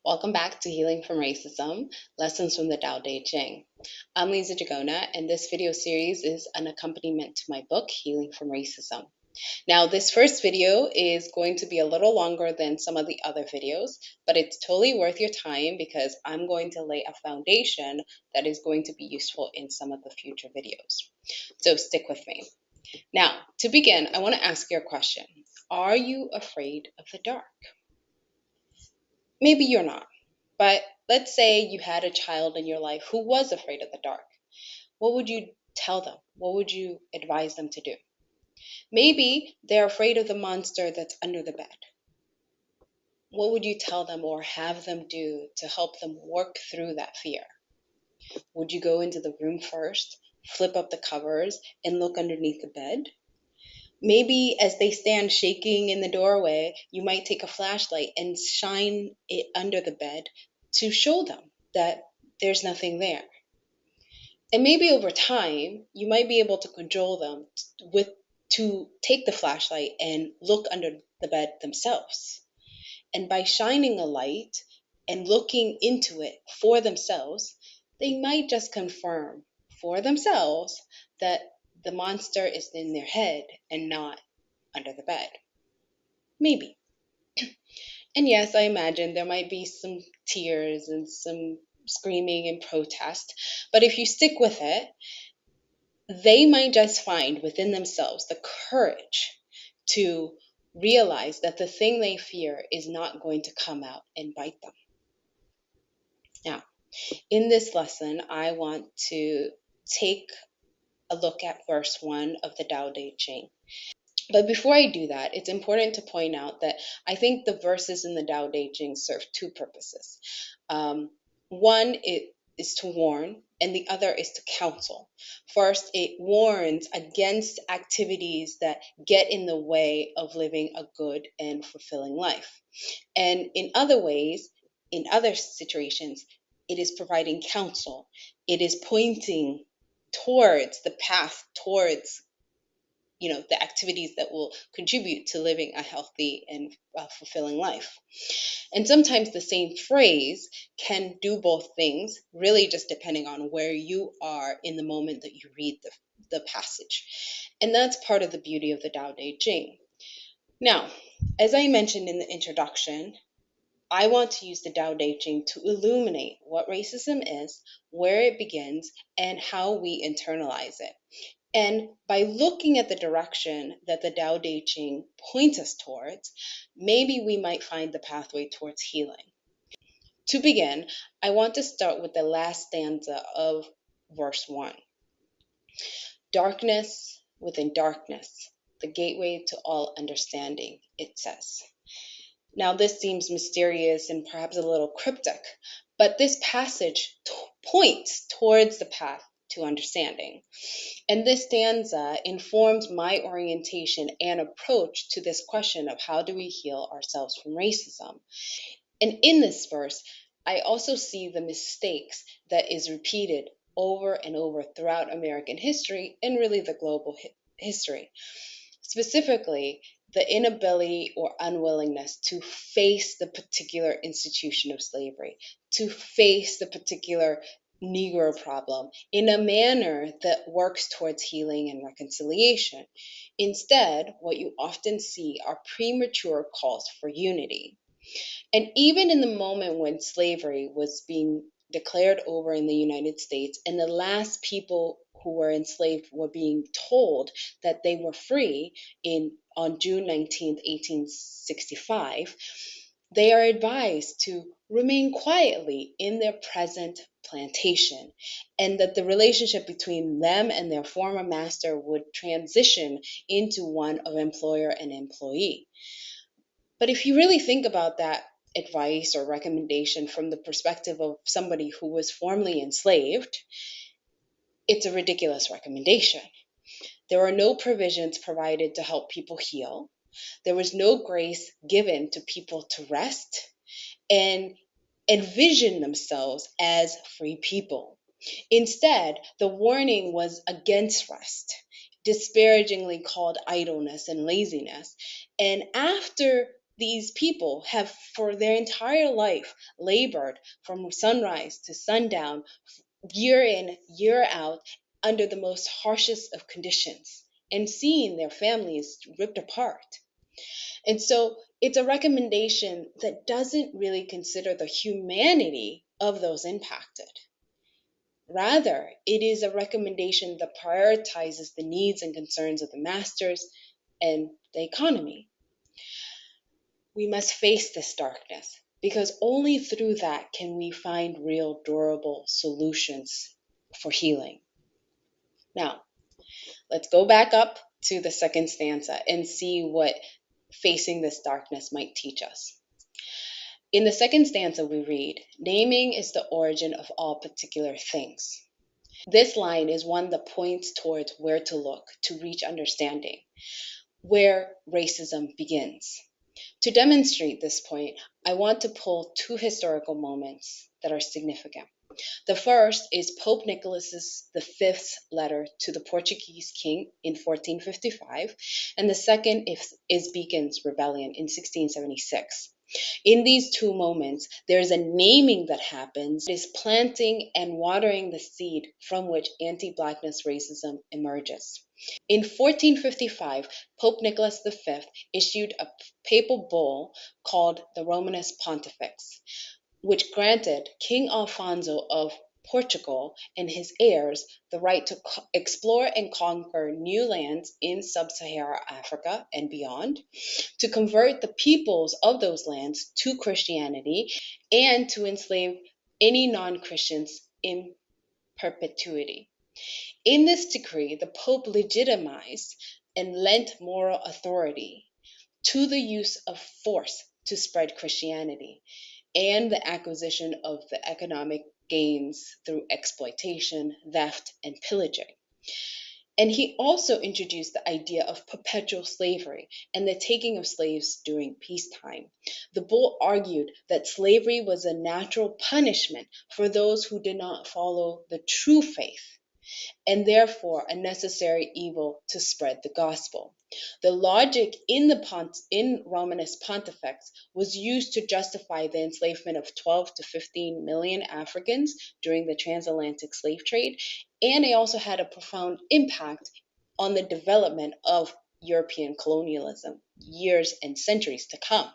Welcome back to Healing from Racism, Lessons from the Tao Te Ching. I'm Lisa Jagona, and this video series is an accompaniment to my book, Healing from Racism. Now, this first video is going to be a little longer than some of the other videos, but it's totally worth your time because I'm going to lay a foundation that is going to be useful in some of the future videos. So stick with me. Now, to begin, I want to ask you a question. Are you afraid of the dark? Maybe you're not. But let's say you had a child in your life who was afraid of the dark. What would you tell them? What would you advise them to do? Maybe they're afraid of the monster that's under the bed. What would you tell them or have them do to help them work through that fear? Would you go into the room first, flip up the covers, and look underneath the bed? Maybe as they stand shaking in the doorway, you might take a flashlight and shine it under the bed to show them that there's nothing there. And maybe over time, you might be able to control them to take the flashlight and look under the bed themselves. And by shining a light and looking into it for themselves, they might just confirm for themselves that the monster is in their head and not under the bed. Maybe. And yes, I imagine there might be some tears and some screaming and protest, but if you stick with it, they might just find within themselves the courage to realize that the thing they fear is not going to come out and bite them. Now, in this lesson, I want to take a look at verse 1 of the Tao Te Ching. But before I do that, it's important to point out that I think the verses in the Tao Te Ching serve two purposes. One is to warn, and the other is to counsel. First, it warns against activities that get in the way of living a good and fulfilling life. And in other ways, in other situations, it is providing counsel. It is pointing towards the path, towards the activities that will contribute to living a healthy and fulfilling life. And sometimes the same phrase can do both things, really just depending on where you are in the moment that you read the passage. And that's part of the beauty of the Tao Te Ching. Now, as I mentioned in the introduction, I want to use the Tao Te Ching to illuminate what racism is, where it begins, and how we internalize it. And by looking at the direction that the Tao Te Ching points us towards, maybe we might find the pathway towards healing. To begin, I want to start with the last stanza of verse 1. Darkness within darkness, the gateway to all understanding, it says. Now, this seems mysterious and perhaps a little cryptic, but this passage points towards the path to understanding. And this stanza informs my orientation and approach to this question of how do we heal ourselves from racism. And in this verse, I also see the mistakes that is repeated over and over throughout American history and really the global history. Specifically, the inability or unwillingness to face the particular institution of slavery, to face the particular Negro problem in a manner that works towards healing and reconciliation. Instead, what you often see are premature calls for unity. And even in the moment when slavery was being declared over in the United States and the last people who were enslaved were being told that they were free on June 19th, 1865, they are advised to remain quietly in their present plantation, and that the relationship between them and their former master would transition into one of employer and employee. But if you really think about that advice or recommendation from the perspective of somebody who was formerly enslaved, it's a ridiculous recommendation. There are no provisions provided to help people heal. There was no grace given to people to rest and envision themselves as free people. Instead, the warning was against rest, disparagingly called idleness and laziness. And after these people have for their entire life labored from sunrise to sundown, year in, year out, under the most harshest of conditions, and seeing their families ripped apart. And so it's a recommendation that doesn't really consider the humanity of those impacted. Rather, it is a recommendation that prioritizes the needs and concerns of the masters and the economy. We must face this darkness because only through that can we find real, durable solutions for healing. Now, let's go back up to the second stanza and see what facing this darkness might teach us. In the second stanza, we read, "Naming is the origin of all particular things." This line is one that points towards where to look to reach understanding, where racism begins. To demonstrate this point, I want to pull two historical moments that are significant. The first is Pope Nicholas V's letter to the Portuguese king in 1455, and the second is Beacon's rebellion in 1676. In these two moments, there is a naming that happens. It is planting and watering the seed from which anti-Blackness racism emerges. In 1455, Pope Nicholas V issued a papal bull called the Romanus Pontifex, which granted King Alfonso of Portugal and his heirs the right to explore and conquer new lands in sub-Saharan Africa and beyond, to convert the peoples of those lands to Christianity, and to enslave any non-Christians in perpetuity. In this decree, the Pope legitimized and lent moral authority to the use of force to spread Christianity and the acquisition of the economic gains through exploitation, theft, and pillaging. And he also introduced the idea of perpetual slavery and the taking of slaves during peacetime. The bull argued that slavery was a natural punishment for those who did not follow the true faith, and therefore a necessary evil to spread the gospel. The logic in Romanus Pontifex was used to justify the enslavement of 12 to 15 million Africans during the transatlantic slave trade, and it also had a profound impact on the development of European colonialism years and centuries to come.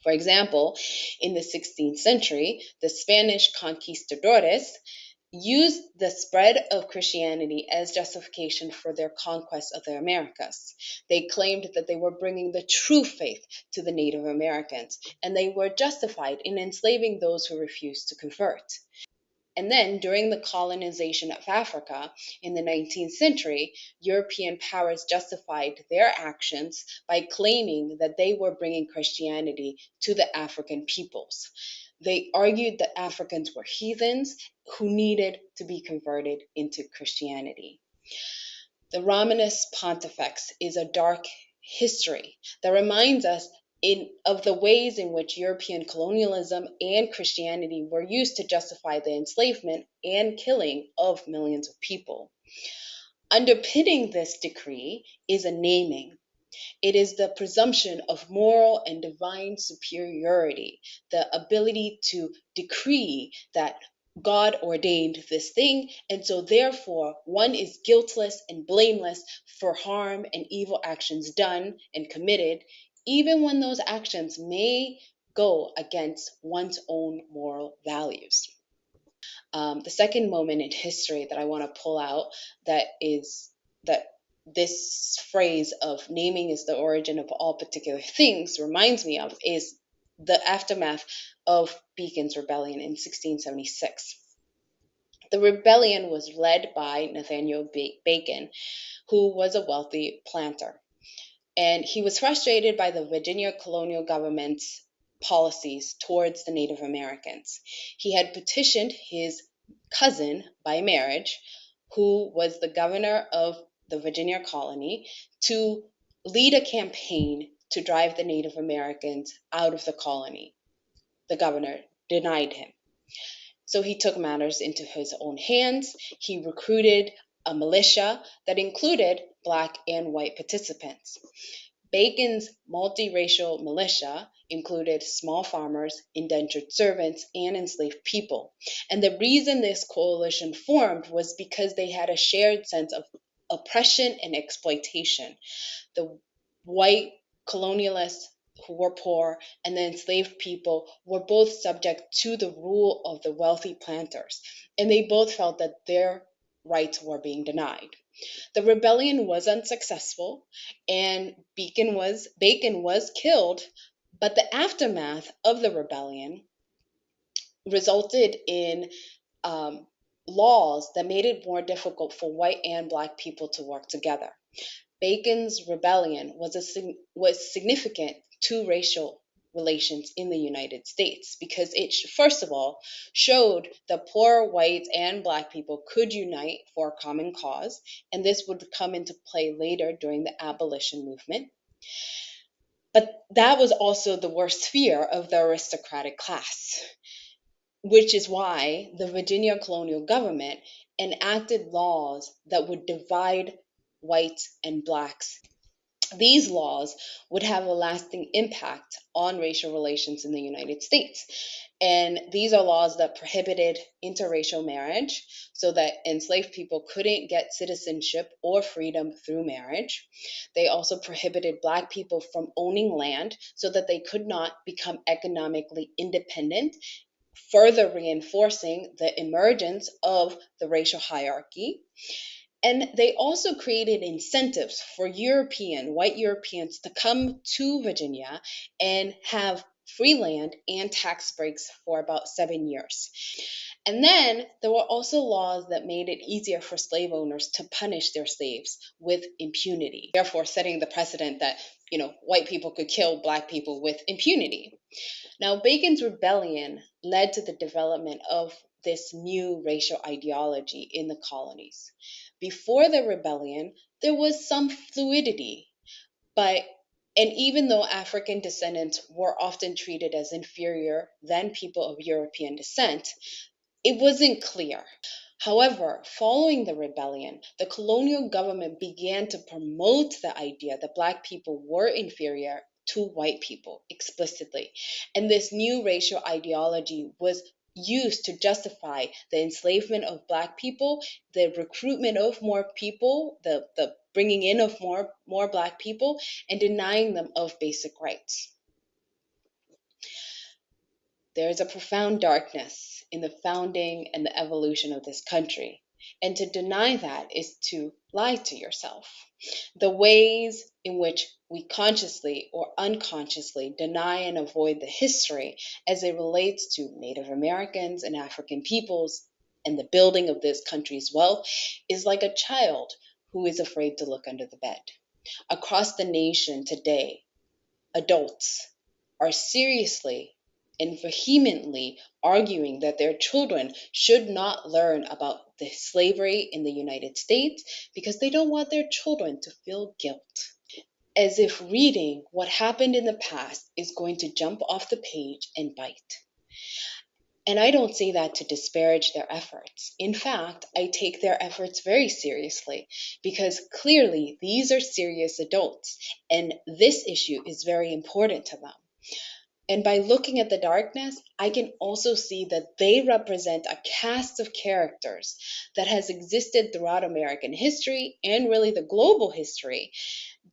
For example, in the 16th century, the Spanish conquistadores used the spread of Christianity as justification for their conquest of the Americas. They claimed that they were bringing the true faith to the Native Americans, and they were justified in enslaving those who refused to convert. And then, during the colonization of Africa in the 19th century, European powers justified their actions by claiming that they were bringing Christianity to the African peoples. They argued that Africans were heathens who needed to be converted into Christianity. The Romanus Pontifex is a dark history that reminds us of the ways in which European colonialism and Christianity were used to justify the enslavement and killing of millions of people. Underpinning this decree is a naming. It is the presumption of moral and divine superiority, the ability to decree that God ordained this thing, and so therefore one is guiltless and blameless for harm and evil actions done and committed, even when those actions may go against one's own moral values. The second moment in history that I want to pull out that this phrase of naming is the origin of all particular things reminds me of is the aftermath of Beacon's rebellion in 1676. The rebellion was led by Nathaniel Bacon, who was a wealthy planter. And he was frustrated by the Virginia colonial government's policies towards the Native Americans. He had petitioned his cousin by marriage, who was the governor of the Virginia colony, to lead a campaign to drive the Native Americans out of the colony. The governor denied him. So he took matters into his own hands. He recruited a militia that included Black and white participants. Bacon's multiracial militia included small farmers, indentured servants, and enslaved people. And the reason this coalition formed was because they had a shared sense of oppression and exploitation. The white colonialists who were poor and the enslaved people were both subject to the rule of the wealthy planters, and they both felt that their rights were being denied. The rebellion was unsuccessful, and Bacon was killed, but the aftermath of the rebellion resulted in um, laws that made it more difficult for white and black people to work together. Bacon's rebellion was significant to racial relations in the United States because it, first of all, showed that poor whites and black people could unite for a common cause, and this would come into play later during the abolition movement. But that was also the worst fear of the aristocratic class, which is why the Virginia colonial government enacted laws that would divide whites and blacks. These laws would have a lasting impact on racial relations in the United States. And these are laws that prohibited interracial marriage so that enslaved people couldn't get citizenship or freedom through marriage. They also prohibited black people from owning land so that they could not become economically independent, further reinforcing the emergence of the racial hierarchy. And they also created incentives for white Europeans to come to Virginia and have free land and tax breaks for about 7 years. And then there were also laws that made it easier for slave owners to punish their slaves with impunity, therefore setting the precedent that, white people could kill black people with impunity. Now, Bacon's rebellion led to the development of this new racial ideology in the colonies. Before the rebellion, there was some fluidity, but and even though African descendants were often treated as inferior than people of European descent, it wasn't clear. However, following the rebellion, the colonial government began to promote the idea that black people were inferior to white people explicitly. And this new racial ideology was used to justify the enslavement of black people, the recruitment of more people, the bringing in of more black people, and denying them of basic rights. There is a profound darkness in the founding and the evolution of this country. And to deny that is to lie to yourself. The ways in which we consciously or unconsciously deny and avoid the history as it relates to Native Americans and African peoples and the building of this country's wealth is like a child who is afraid to look under the bed. Across the nation today, adults are seriously and vehemently arguing that their children should not learn about the slavery in the United States because they don't want their children to feel guilt. As if reading what happened in the past is going to jump off the page and bite. And I don't say that to disparage their efforts. In fact, I take their efforts very seriously because clearly these are serious adults and this issue is very important to them. And by looking at the darkness, I can also see that they represent a cast of characters that has existed throughout American history and really the global history.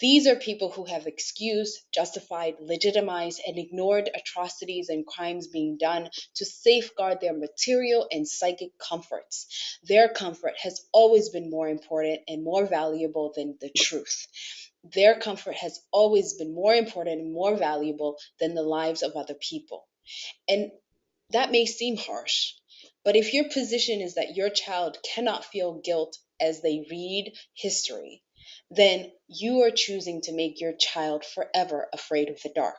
These are people who have excused, justified, legitimized, and ignored atrocities and crimes being done to safeguard their material and psychic comforts. Their comfort has always been more important and more valuable than the truth. Their comfort has always been more important and more valuable than the lives of other people. And that may seem harsh, but if your position is that your child cannot feel guilt as they read history, then you are choosing to make your child forever afraid of the dark.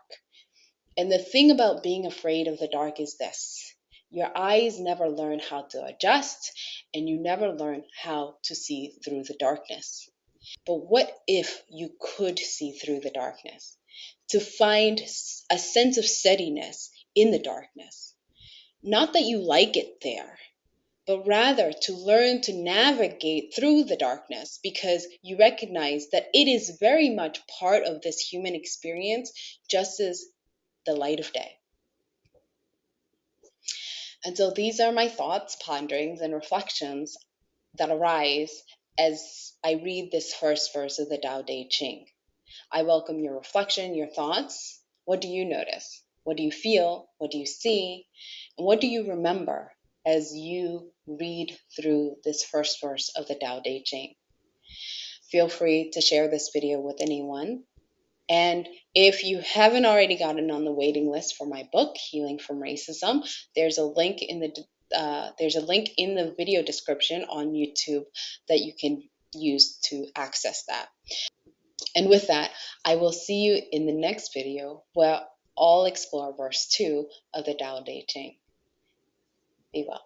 And the thing about being afraid of the dark is this: your eyes never learn how to adjust, and you never learn how to see through the darkness. But what if you could see through the darkness? To find a sense of steadiness in the darkness. Not that you like it there, but rather to learn to navigate through the darkness because you recognize that it is very much part of this human experience, just as the light of day. And so these are my thoughts, ponderings, and reflections that arise as I read this first verse of the Tao Te Ching. I welcome your reflection, your thoughts. What do you notice? What do you feel? What do you see? And what do you remember as you read through this first verse of the Tao Te Ching? Feel free to share this video with anyone. And if you haven't already gotten on the waiting list for my book, Healing from Racism, there's a link in the video description on YouTube that you can use to access that. And with that, I will see you in the next video where I'll explore verse 2 of the Tao Te Ching. Be well.